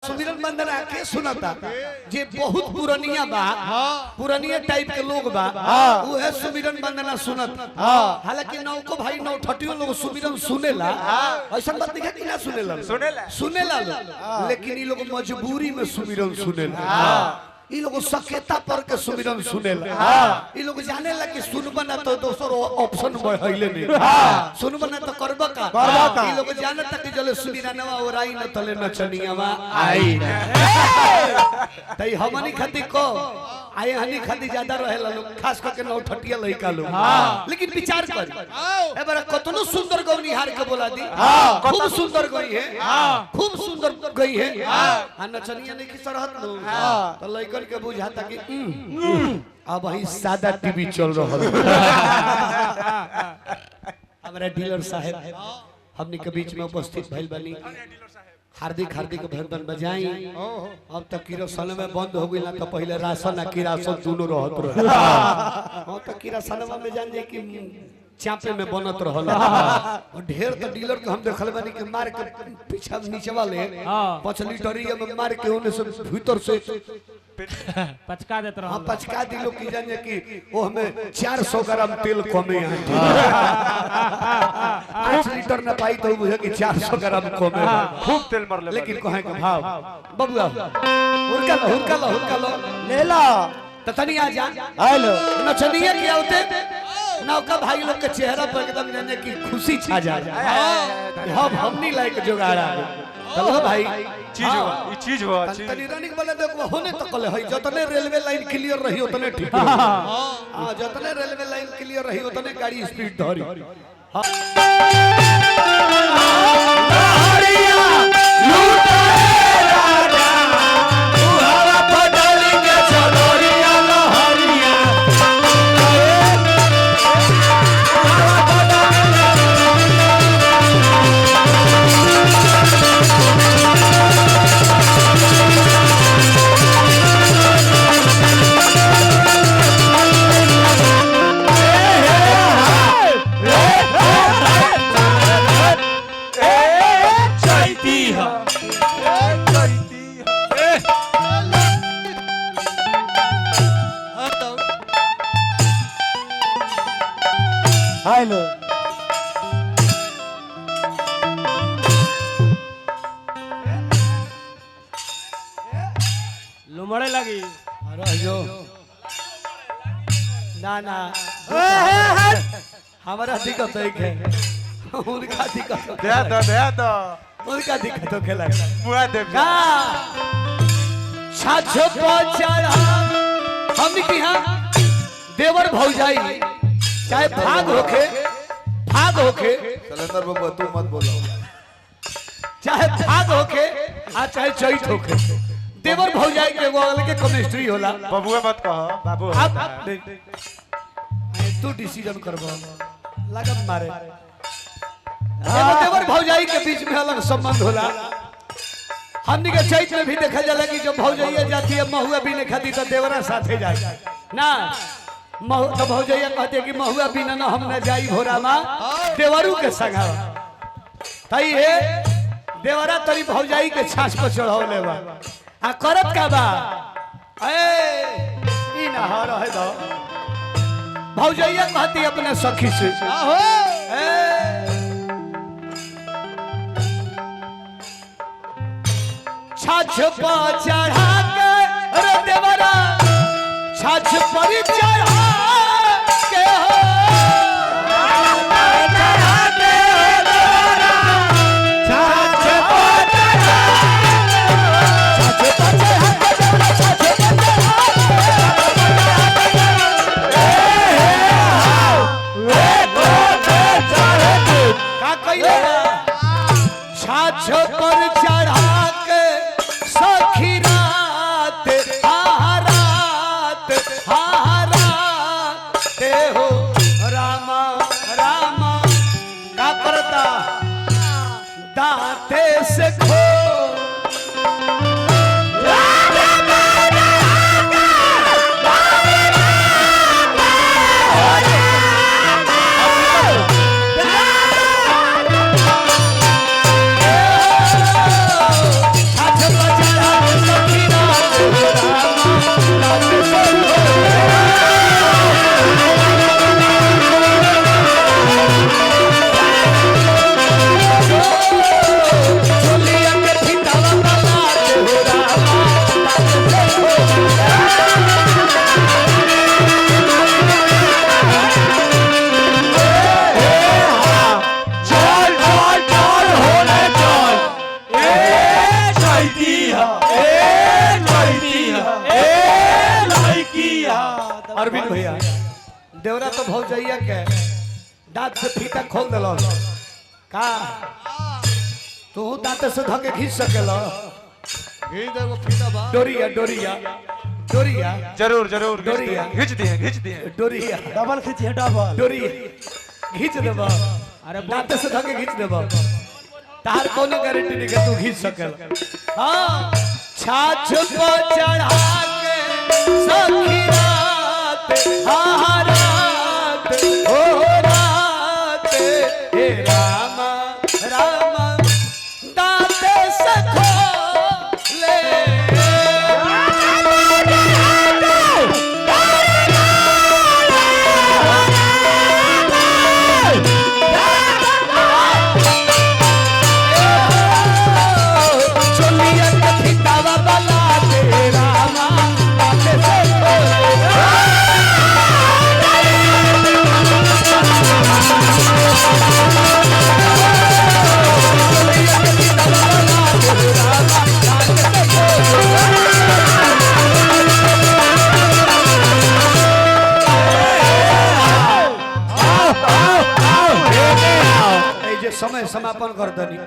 सुमिरन बंदना के सुनता जे बहुत पुरानिया बा पुरानिया टाइप के लोग बा वो है सुमिरन बंदना सुनत। हालांकि नौको भाई नौ ठटियो लोग सुमिरन सुनेला ऐसा बात नहीं है कि ना सुनेला लेकिन ये लोग मजबूरी में सुमिरन सुनेला। ये लोग सकेता पर के सुमिरन सुनेला। ये लोग जाने ला कि सुनबा ना तो दोसर ऑप्शन बढ़ाइले नहीं सुनबा ना तो करबा का। ये लोग जाने तक कि जले सुमिरनवा ओराई न तले नचनियावा आई ना तई हमनी खाती को आए हनी खाती ज्यादा रहेला लोग खास करके नौ ठटिया लइका लोग। लेकिन विचार कर ए बड़ा कतनो सुंदर गौनी हार के बोला दी खूब सुंदर गई है खूब सुंदर गई है आ नचनिया नहीं की सरहत लो तो लइकन के बुझाता कि अब ही सादा टीवी चल रहा है। हमारा डीलर साहब हमने के बीच में उपस्थित भइल बनी हार्दिक हार्दिक अभिनंदन बजाई। अब तक किरासन में बंद हो गई ना तो पहले राशन आ किरासन दोनों रहत रहे। हां तो किरासन में जान जाए कि चापे में बनत रहल और ढेर तो डीलर के हम देखल बानी कि मार के पीछा नीचे वाले 5 लीटरिया में मार के ओने से भीतर से पचका देत रहल। पचका दिलो की जाने कि वो हमें 400 ग्राम तेल कमे है 5 लीटर ना पाई तो बुझे कि 400 ग्राम कमे खूब तेल मर ले। लेकिन कहे के भाव बबुआ हुरका लो ले ला त तनी आ जा हेलो नचनिया के आउते नौका भाई लोग के चेहरा पर एकदम जाने की खुशी छा जाए। हम हमनी लायक जुगाड़ा चलो भाई चीज हुआ तनी रनिंग वाला देखो होने तक ले है जतने रेलवे लाइन क्लियर रही उतने ठीक है। हां जतने रेलवे लाइन क्लियर रही उतने गाड़ी स्पीड धरी। हेलो लुमड़े लगी अरे जो ना हमारा दिक्कत है उनका दिक्कत दे दो उनका दिक्कत हो खेला मुआ दे छाछ पर चढ़ा हम की हां देवर भौजाई चाहे भाग होके सलेंदर बाबू तू मत बोलो चाहे भाग होके आ चाहे चैत होके देवर भौजाई के एगो अलग के केमिस्ट्री होला। बबुआ मत कहो बाबू अब तू डिसीजन करबो लगन मारे एगो देवर भौजाई के बीच में अलग संबंध होला। हमनी के चैत में भी देखा जाला कि जब भौजाइया जाती है महुआ बीने खाती तो देवरा साथे जाए ना तो भौजैया कहते कि महुआ बिना न हम न जाई भोरामा देवरू के संगा तई हे देवरा तरी भौजाई के छाछ पर चढ़ौले बा आ करत का बा ए ई ना हो रहे दो भौजैया कहती अपने सखी से छाछ पर चढ़ा के रे देवरा छाछ पर चढ़ा के छाछ पर चढ़ा के सखी रात हारात अरविंद भैया देवरा तो भौजैया के दांत से फीता खोल दिलो का तू दांत से धके खींच सकेलो डोरिया डोरिया डोरिया जरूर जरूर डोरिया। खींच दिए डोरिया डबल खींचिए डबल डोरिया खींच देबो अरे दांत से धके खींच देबो तार कोनो गारंटी नहीं कि तू खींच सकेल हां छाछ को चढ़ा के सखी रात हां रात हो रात हे रामा रामा दांत से खोले चोलिया के फिटावा बला दे रामा दांत से ए जे समय समापन कर दनी